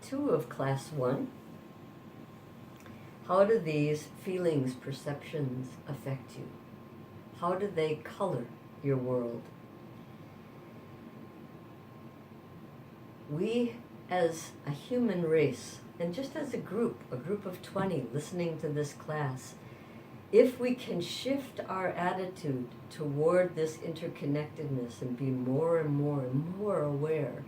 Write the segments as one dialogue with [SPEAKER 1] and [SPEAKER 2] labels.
[SPEAKER 1] 2 of Class 1. How do these feelings, perceptions affect you? How do they color your world? We, as a human race, and just as a group of 20 listening to this class, if we can shift our attitude toward this interconnectedness and be more and more and more aware,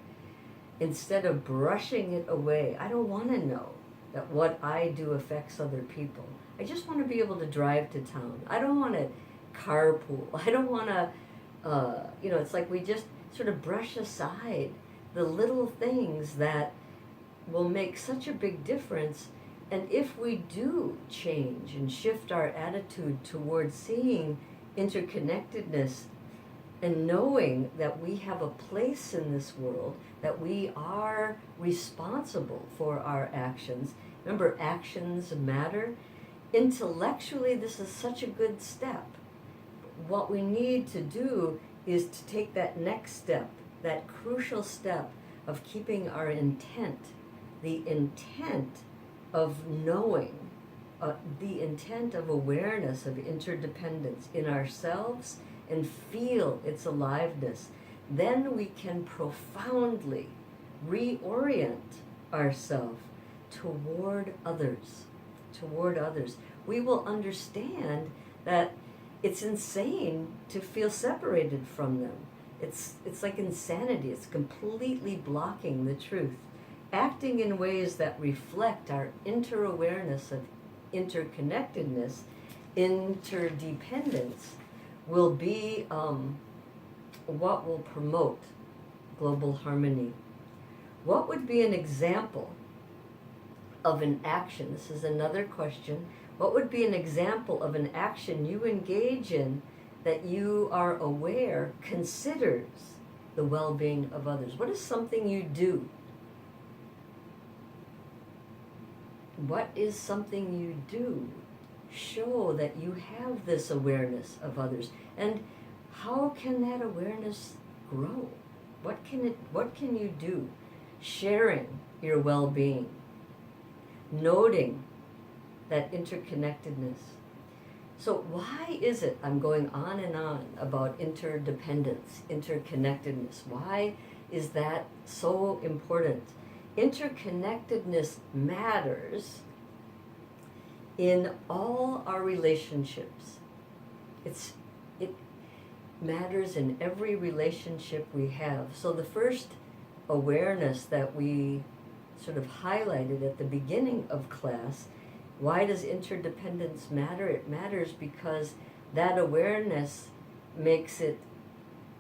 [SPEAKER 1] instead of brushing it away. I don't want to know that what I do affects other people. I just want to be able to drive to town. I don't want to carpool. I don't want to, it's like we just sort of brush aside the little things that will make such a big difference. And if we do change and shift our attitude towards seeing interconnectedness and knowing that we have a place in this world, that we are responsible for our actions. Remember, actions matter. Intellectually, this is such a good step. What we need to do is to take that next step, that crucial step of keeping our intent, the intent of knowing, the intent of awareness of interdependence in ourselves, and feel its aliveness. Then we can profoundly reorient ourselves toward others. We will understand that it's insane to feel separated from them. It's like insanity. It's completely blocking the truth. Acting in ways that reflect our interawareness of interconnectedness, interdependence, will be what will promote global harmony. What would be an example of an action? This is another question. What would be an example of an action you engage in that you are aware considers the well-being of others? What is something you do? What is something you do? Show that you have this awareness of others. And how can that awareness grow? What can you do? Sharing your well-being, noting that interconnectedness. So why is it I'm going on and on about interdependence, interconnectedness? Why is that so important? Interconnectedness matters in all our relationships. It matters in every relationship we have. So the first awareness that we sort of highlighted at the beginning of class, why does interdependence matter? It matters because that awareness makes it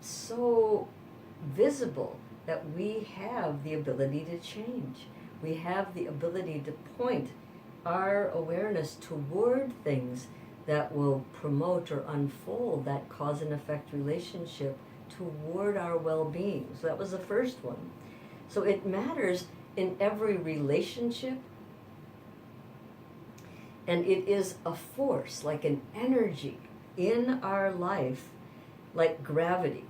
[SPEAKER 1] so visible that we have the ability to change. We have the ability to point our awareness toward things that will promote or unfold that cause and effect relationship toward our well-being. So that was the first one. So it matters in every relationship, and it is a force, like an energy in our life, like gravity.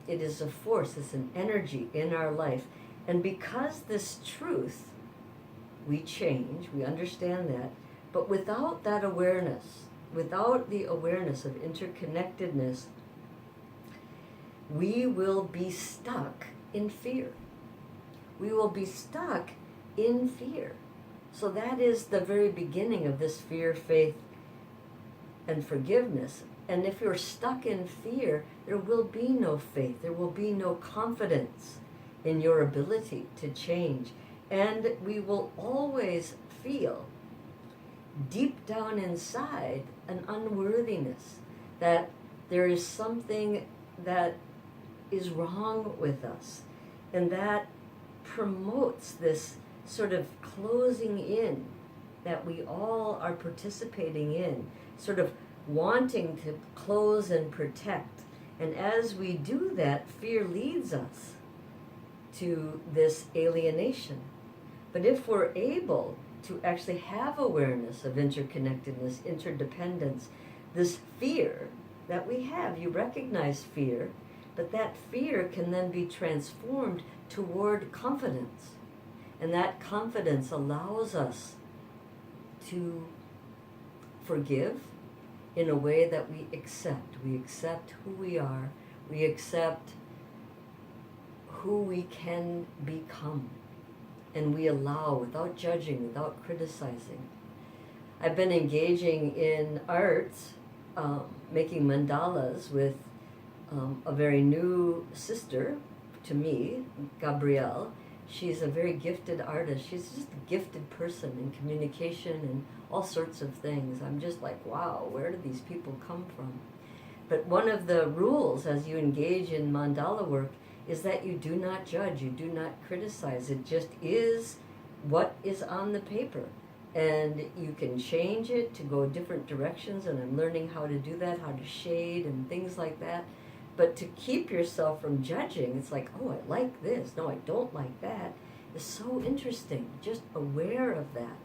[SPEAKER 1] It is a force, it's an energy in our life. And because this truth, we change, we understand that, but without that awareness, without the awareness of interconnectedness, we will be stuck in fear. We will be stuck in fear. So that is the very beginning of this fear, faith, and forgiveness. And if you're stuck in fear, there will be no faith. There will be no confidence in your ability to change. And we will always feel deep down inside an unworthiness, that there is something that is wrong with us. And that promotes this sort of closing in that we all are participating in, sort of wanting to close and protect. And as we do that, fear leads us to this alienation. But if we're able to actually have awareness of interconnectedness, interdependence, this fear that we have, you recognize fear, but that fear can then be transformed toward confidence. And that confidence allows us to forgive in a way that we accept. We accept who we are. We accept who we can become. And we allow, without judging, without criticizing. I've been engaging in art, making mandalas with a very new sister to me, Gabrielle. She's a very gifted artist. She's just a gifted person in communication and all sorts of things. I'm just like, wow, where do these people come from? But one of the rules as you engage in mandala work is that you do not judge, you do not criticize. It just is what is on the paper. And you can change it to go different directions, and I'm learning how to do that, how to shade and things like that. But to keep yourself from judging, it's like, oh, I like this, no, I don't like that, is so interesting. Just aware of that.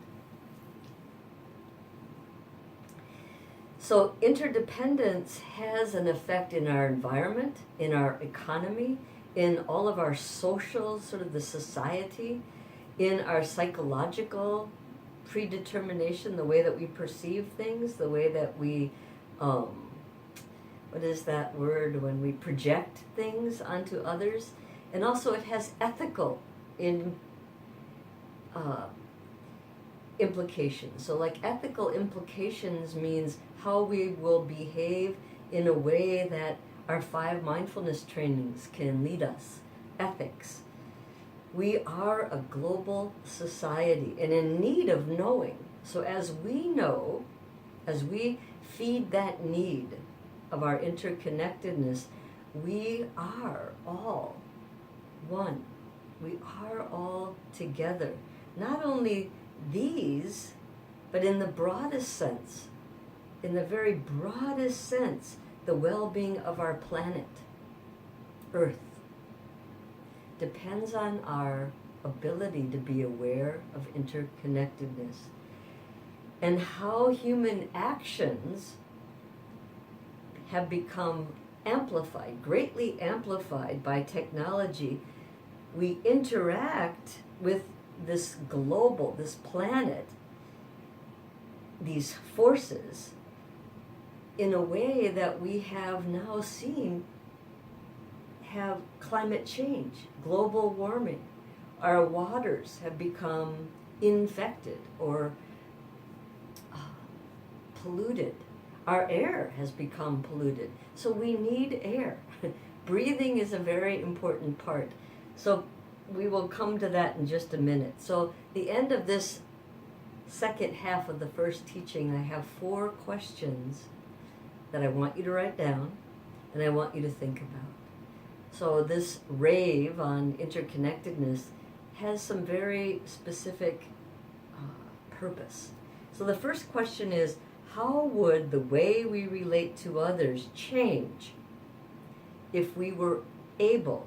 [SPEAKER 1] So interdependence has an effect in our environment, in our economy, in all of our social, sort of the society, in our psychological predetermination, the way that we perceive things, the way that we, what is that word, when we project things onto others. And also it has ethical implications. So like ethical implications means how we will behave in a way that our 5 mindfulness trainings can lead us. Ethics. We are a global society and in need of knowing. So as we know, as we feed that need of our interconnectedness, we are all one. We are all together. Not only these, but in the broadest sense, in the very broadest sense, the well-being of our planet, Earth, depends on our ability to be aware of interconnectedness. And how human actions have become amplified, greatly amplified by technology. We interact with this global, this planet, these forces, in a way that we have now seen have climate change, global warming. Our waters have become infected or polluted. Our air has become polluted. So we need air. Breathing is a very important part. So we will come to that in just a minute. So the end of this second half of the first teaching, I have 4 questions that I want you to write down and I want you to think about. So this rave on interconnectedness has some very specific purpose. So the first question is, how would the way we relate to others change if we were able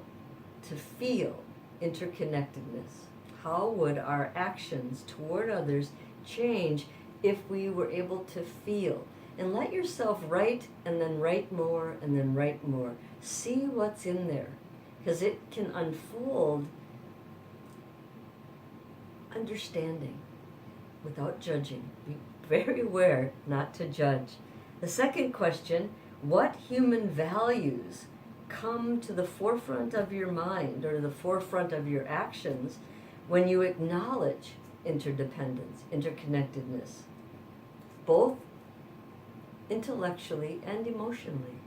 [SPEAKER 1] to feel interconnectedness? How would our actions toward others change if we were able to feel? And let yourself write and then write more and then write more. See what's in there, because it can unfold understanding without judging. Be very aware not to judge. The second question, what human values come to the forefront of your mind or the forefront of your actions when you acknowledge interdependence, interconnectedness, both intellectually and emotionally?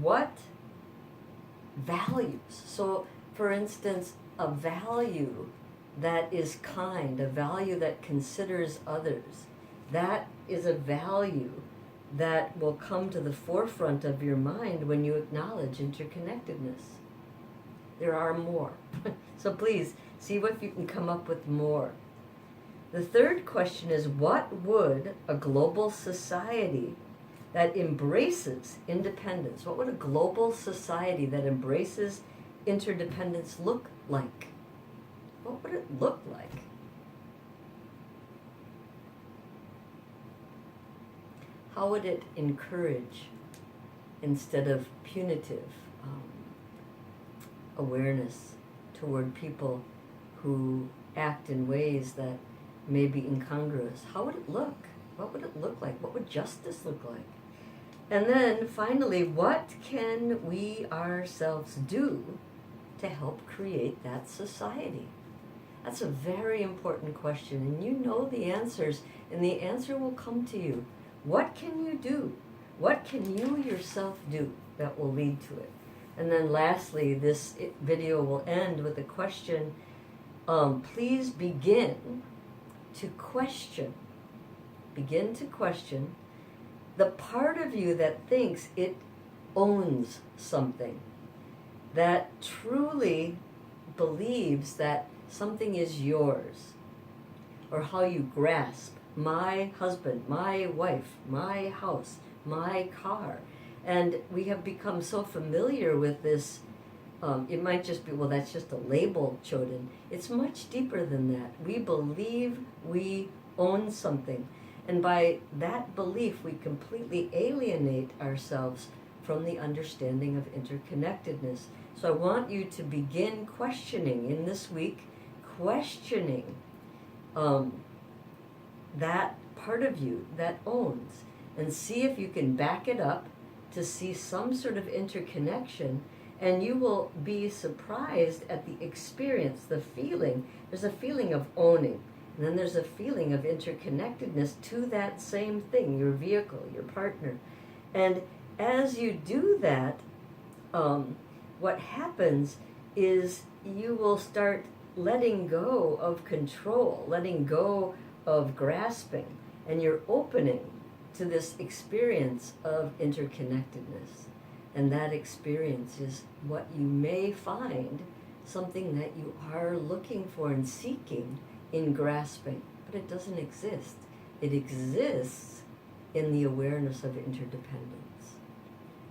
[SPEAKER 1] What values? So, for instance, a value that is kind, a value that considers others, that is a value that will come to the forefront of your mind when you acknowledge interconnectedness. There are more. So please, see what you can come up with more. The third question is, what would a global society that embraces independence, what would a global society that embraces interdependence look like? What would it look like? How would it encourage instead of punitive awareness toward people who act in ways that may be incongruous, how would it look? What would it look like? What would justice look like? And then finally, what can we ourselves do to help create that society? That's a very important question, and you know the answers, and the answer will come to you. What can you do? What can you yourself do that will lead to it? And then lastly, this video will end with a question. Please begin to question the part of you that thinks it owns something, that truly believes that something is yours, or how you grasp my husband, my wife, my house, my car. And we have become so familiar with this, it might just be, well, that's just a label, Choden. It's much deeper than that. We believe we own something. And by that belief, we completely alienate ourselves from the understanding of interconnectedness. So I want you to begin questioning in this week, questioning that part of you that owns, and see if you can back it up to see some sort of interconnection, and you will be surprised at the experience, the feeling. There's a feeling of owning, and then there's a feeling of interconnectedness to that same thing, your vehicle, your partner. And as you do that, what happens is you will start letting go of control, letting go of grasping, and you're opening to this experience of interconnectedness. And that experience is what you may find something that you are looking for and seeking in grasping, but it doesn't exist. It exists in the awareness of interdependence.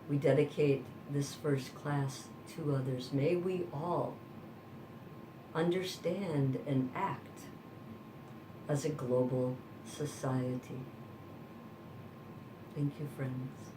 [SPEAKER 1] We dedicate this first class to others. May we all understand and act as a global society. Thank you, friends.